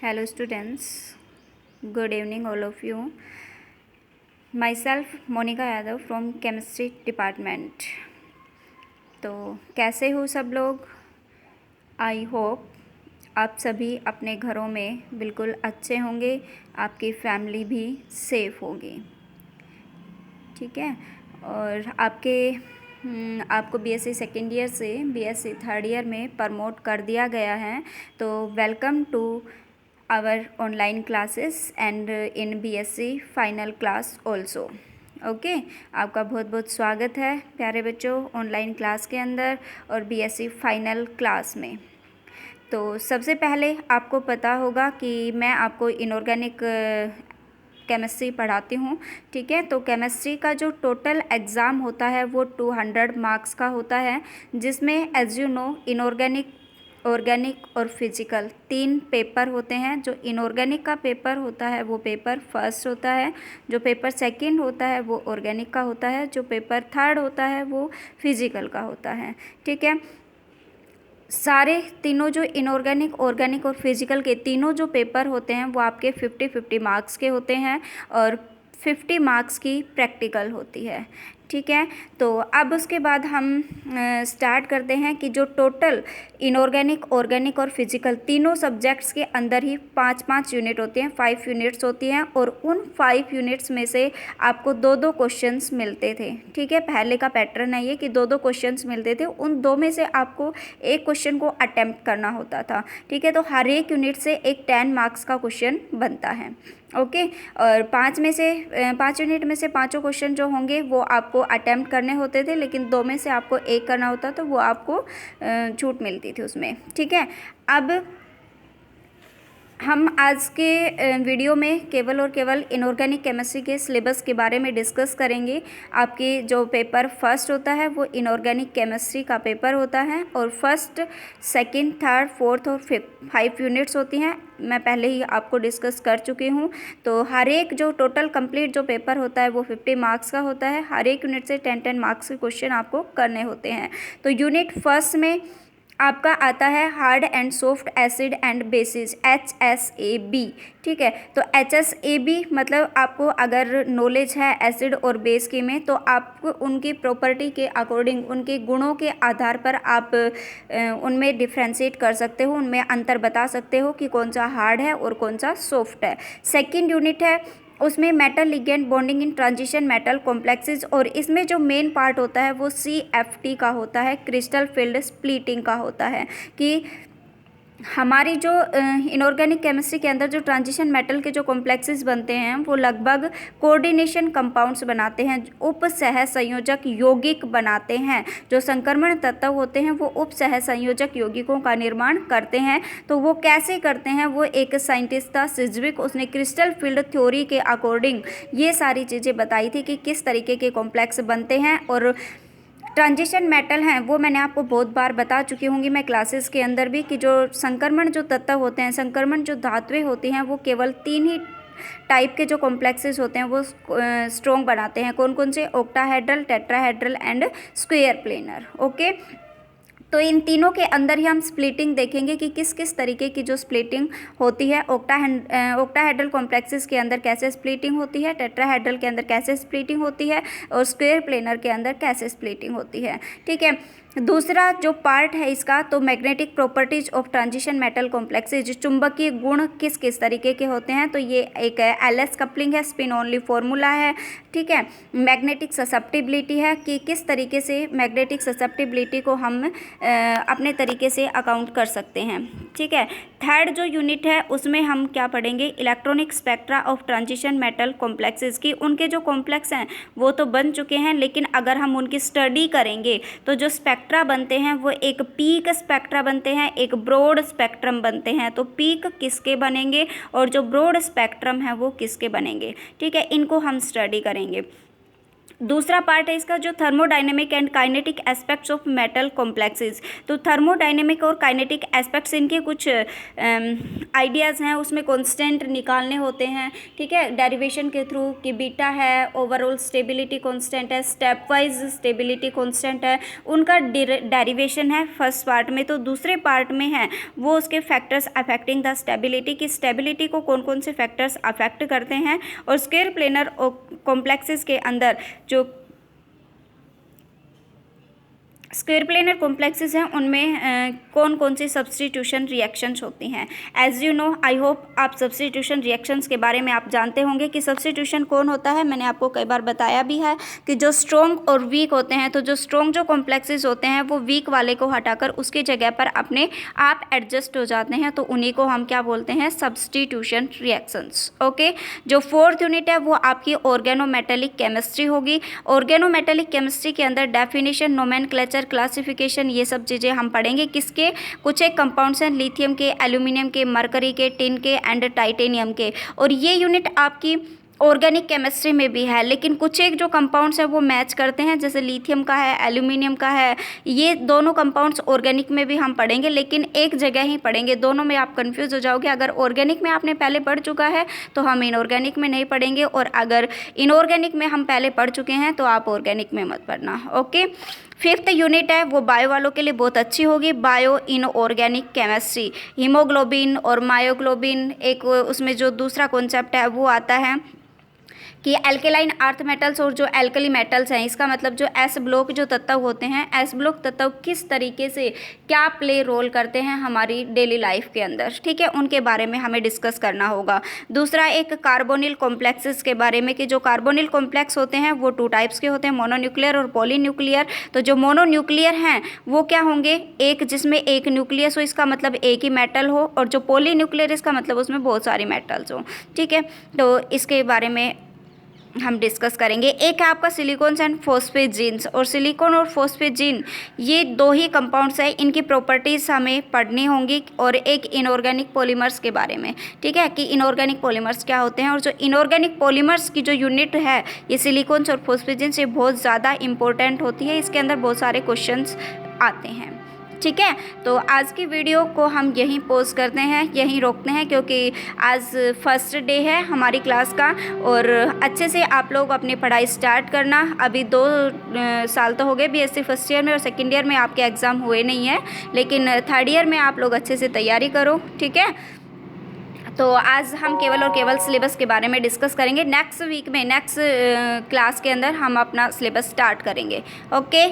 Hello students, good evening all of you. Myself Monica Yadav from Chemistry Department. तो कैसे हो सब लोग? आई होप आप सभी अपने घरों में बिल्कुल अच्छे होंगे, आपकी फैमिली भी सेफ होगी, ठीक है। और आपको बीएससी सेकेंड ईयर से बीएससी थर्ड ईयर में प्रमोट कर दिया गया है। तो welcome to our online classes and in BSc final class also. Okay, आपका बहुत बहुत स्वागत है प्यारे बच्चों ऑनलाइन क्लास के अंदर और बीएससी फाइनल क्लास में। तो सबसे पहले आपको पता होगा कि मैं आपको इनऑर्गेनिक केमिस्ट्री पढ़ाती हूँ, ठीक है। तो केमिस्ट्री का जो टोटल एग्ज़ाम होता है वो 200 मार्क्स का होता है, जिसमें as you know inorganic, organic और फिजिकल 3 पेपर होते हैं। जो इनऑर्गेनिक का पेपर होता है वो पेपर फर्स्ट होता है, जो पेपर सेकंड होता है वो ऑर्गेनिक का होता है, जो पेपर थर्ड होता है वो फिजिकल का होता है, ठीक है। सारे तीनों जो इनऑर्गेनिक, ऑर्गेनिक और फिजिकल के तीनों जो पेपर होते हैं वो आपके 50-50 मार्क्स के होते हैं और 50 मार्क्स की प्रैक्टिकल होती है, ठीक है। तो अब उसके बाद हम स्टार्ट करते हैं कि जो टोटल इनऑर्गेनिक, ऑर्गेनिक और फिजिकल तीनों सब्जेक्ट्स के अंदर ही 5-5 यूनिट होती हैं, 5 यूनिट्स होती हैं और उन 5 यूनिट्स में से आपको 2-2 क्वेश्चंस मिलते थे, ठीक है। पहले का पैटर्न है ये कि 2-2 क्वेश्चंस मिलते थे, उन 2 में से आपको एक क्वेश्चन को अटेम्प्ट करना होता था, ठीक है। तो हर एक यूनिट से एक 10 मार्क्स का क्वेश्चन बनता है, ओके। और 5 यूनिट में से पाँचों क्वेश्चन जो होंगे वो आपको अटेम्प्ट करने होते थे, लेकिन 2 में से आपको एक करना होता तो वो आपको छूट मिलती थी उसमें, ठीक है। अब हम आज के वीडियो में केवल और केवल इनऑर्गेनिक केमिस्ट्री के सिलेबस के बारे में डिस्कस करेंगे। आपके जो पेपर फर्स्ट होता है वो इनऑर्गेनिक केमिस्ट्री का पेपर होता है और फर्स्ट, सेकंड, थर्ड, फोर्थ और फिफ्थ 5 यूनिट्स होती हैं। मैं पहले ही आपको डिस्कस कर चुकी हूँ। तो हर एक जो टोटल कंप्लीट जो पेपर होता है वो 50 मार्क्स का होता है। हर एक यूनिट से 10-10 मार्क्स के क्वेश्चन आपको करने होते हैं। तो यूनिट फर्स्ट में आपका आता है hard and soft acid and bases, HSAB, ठीक है। तो HSAB मतलब आपको अगर नॉलेज है एसिड और बेस की में, तो आप उनकी प्रॉपर्टी के अकॉर्डिंग, उनके गुणों के आधार पर आप उनमें डिफ्रेंशिएट कर सकते हो, उनमें अंतर बता सकते हो कि कौन सा हार्ड है और कौन सा सॉफ्ट है। सेकेंड यूनिट है, उसमें metal ligand bonding in transition metal complexes, और इसमें जो मेन पार्ट होता है वो CFT का होता है, क्रिस्टल फील्ड स्प्लिटिंग का होता है। कि हमारी जो इनऑर्गेनिक केमिस्ट्री के अंदर जो ट्रांजिशन मेटल के जो कॉम्प्लेक्सेस बनते हैं वो लगभग कोऑर्डिनेशन कंपाउंड्स बनाते हैं, उप सह संयोजक यौगिक बनाते हैं। जो संक्रमण तत्व होते हैं वो उप सह संयोजक यौगिकों का निर्माण करते हैं। तो वो कैसे करते हैं, वो एक साइंटिस्ट था सिज्विक, उसने क्रिस्टल फील्ड थ्योरी के अकॉर्डिंग ये सारी चीज़ें बताई थी कि किस तरीके के कॉम्प्लेक्स बनते हैं। और ट्रांजिशन मेटल हैं वो मैंने आपको बहुत बार बता चुकी होंगी मैं क्लासेस के अंदर भी, कि जो संक्रमण जो तत्व होते हैं, संक्रमण जो धातुएं होती हैं वो केवल 3 ही टाइप के जो कॉम्प्लेक्सेस होते हैं वो स्ट्रॉन्ग बनाते हैं। कौन कौन से? Octahedral, tetrahedral and square planar, okay. तो इन तीनों के अंदर ही हम स्प्लिटिंग देखेंगे कि किस किस तरीके की जो स्प्लिटिंग होती है। ऑक्टाहेड्रल कॉम्प्लेक्सेस के अंदर कैसे स्प्लिटिंग होती है, टेट्राहेड्रल के अंदर कैसे स्प्लिटिंग होती है और स्क्वायर प्लेनर के अंदर कैसे स्प्लिटिंग होती है, ठीक है। दूसरा जो पार्ट है इसका, तो magnetic properties of transition metal complexes, जो चुंबकीय गुण किस किस तरीके के होते हैं। तो ये एक LS कपलिंग है, स्पिन ओनली फॉर्मूला है, ठीक है। मैग्नेटिक ससेप्टिबिलिटी है कि किस तरीके से मैग्नेटिक ससेप्टिबिलिटी को हम अपने तरीके से अकाउंट कर सकते हैं, ठीक है। थर्ड जो यूनिट है उसमें हम क्या पढ़ेंगे, electronic spectra of transition metal complexes की उनके जो कॉम्प्लेक्स हैं वो तो बन चुके हैं, लेकिन अगर हम उनकी स्टडी करेंगे तो जो स्पेक्ट्रा बनते हैं वो एक पीक स्पेक्ट्रा बनते हैं, एक ब्रॉड स्पेक्ट्रम बनते हैं। तो पीक किसके बनेंगे और जो ब्रॉड स्पेक्ट्रम है वो किसके बनेंगे, ठीक है। इनको हम स्टडी करेंगे। दूसरा पार्ट है इसका जो thermodynamic and kinetic aspects of metal complexes. तो थर्मोडायनेमिक और काइनेटिक एस्पेक्ट्स इनके कुछ आइडियाज़ हैं, उसमें कांस्टेंट निकालने होते हैं, ठीक है, डेरिवेशन के थ्रू कि बीटा है, ओवरऑल स्टेबिलिटी कांस्टेंट है, स्टेप वाइज स्टेबिलिटी कांस्टेंट है, उनका डेरिवेशन है फर्स्ट पार्ट में। तो दूसरे पार्ट में है वो उसके फैक्टर्स अफेक्टिंग द स्टेबिलिटी, की स्टेबिलिटी को कौन कौन से फैक्टर्स अफेक्ट करते हैं, और स्क्वायर प्लेनर कॉम्प्लेक्सेस के अंदर जो स्क्वायर प्लेनर कॉम्प्लेक्सेस हैं उनमें कौन कौन सी सब्स्टिट्यूशन रिएक्शंस होती हैं। As you know, I hope आप सब्स्टिट्यूशन रिएक्शंस के बारे में आप जानते होंगे कि सब्स्टिट्यूशन कौन होता है। मैंने आपको कई बार बताया भी है कि जो स्ट्रॉन्ग और वीक होते हैं, तो जो स्ट्रॉन्ग जो कॉम्प्लेक्सेस होते हैं वो वीक वाले को हटाकर उसकी जगह पर अपने आप एडजस्ट हो जाते हैं, तो उन्हीं को हम क्या बोलते हैं, सब्स्टिट्यूशन रिएक्शंस। ओके, जो फोर्थ यूनिट है वो आपकी ऑर्गेनोमेटेलिक केमिस्ट्री होगी। ऑर्गेनोमेटेलिक केमिस्ट्री के अंदर डेफिनेशन, नोमेनक्लेचर, क्लासिफिकेशन, ये सब चीज़ें हम पढ़ेंगे। किसके, कुछ एक कंपाउंड्स हैं लिथियम के, एल्यूमिनियम के, मरकरी के, टिन के एंड टाइटेनियम के। और ये यूनिट आपकी ऑर्गेनिक केमिस्ट्री में भी है, लेकिन कुछ एक जो कंपाउंड्स है वो मैच करते हैं, जैसे लिथियम का है, एल्यूमिनियम का है। ये दोनों कंपाउंड्स ऑर्गेनिक में भी हम पढ़ेंगे, लेकिन एक जगह ही पढ़ेंगे, दोनों में आप कंफ्यूज हो जाओगे। अगर ऑर्गेनिक में आपने पहले पढ़ चुका है तो हम इनऑर्गेनिक में नहीं पढ़ेंगे, और अगर इनऑर्गेनिक में हम पहले पढ़ चुके हैं तो आप ऑर्गेनिक में मत पढ़ना। ओके, फिफ्थ यूनिट है वो बायो वालों के लिए बहुत अच्छी होगी, बायो इनऑर्गेनिक केमिस्ट्री। हीमोग्लोबिन और मायोग्लोबिन, एक उसमें जो दूसरा कॉन्सेप्ट है वो आता है कि एल्केलाइन अर्थ मेटल्स और जो एल्कली मेटल्स हैं, इसका मतलब जो एस ब्लॉक जो तत्व होते हैं, एस ब्लॉक तत्व किस तरीके से क्या प्ले रोल करते हैं हमारी डेली लाइफ के अंदर, ठीक है, उनके बारे में हमें डिस्कस करना होगा। दूसरा एक कार्बोनिल कॉम्प्लेक्सेस के बारे में, कि जो कार्बोनिल कॉम्प्लेक्स होते हैं वो 2 टाइप्स के होते हैं, मोनोन्यूक्लियर और पॉलीन्यूक्लियर। तो जो मोनोन्यूक्लियर हैं वो क्या होंगे, एक जिसमें एक न्यूक्लियस हो, इसका मतलब एक ही मेटल हो, और जो पॉलीन्यूक्लियर इसका मतलब उसमें बहुत सारी मेटल्स हो, ठीक है। तो इसके बारे में हम डिस्कस करेंगे। एक है आपका सिलिकॉन्स एंड फॉस्फेजीन्स, और सिलिकॉन और फॉस्फेजीन ये 2 ही कंपाउंड्स हैं, इनकी प्रॉपर्टीज़ हमें पढ़नी होंगी। और एक इनऑर्गेनिक पॉलीमर्स के बारे में, ठीक है, कि इनऑर्गेनिक पॉलीमर्स क्या होते हैं, और जो इनऑर्गेनिक पॉलीमर्स की जो यूनिट है ये सिलिकॉन्स और फॉस्फेजीन्स, ये बहुत ज़्यादा इंपॉर्टेंट होती है, इसके अंदर बहुत सारे क्वेश्चंस आते हैं, ठीक है। तो आज की वीडियो को हम यहीं पॉज करते हैं, यहीं रोकते हैं, क्योंकि आज फर्स्ट डे है हमारी क्लास का, और अच्छे से आप लोग अपनी पढ़ाई स्टार्ट करना। अभी 2 साल तो हो गए बीएससी फर्स्ट ईयर में, और सेकेंड ईयर में आपके एग्ज़ाम हुए नहीं है, लेकिन थर्ड ईयर में आप लोग अच्छे से तैयारी करो, ठीक है। तो आज हम केवल और केवल सिलेबस के बारे में डिस्कस करेंगे। नेक्स्ट वीक में, नेक्स्ट क्लास के अंदर हम अपना सिलेबस स्टार्ट करेंगे। ओके।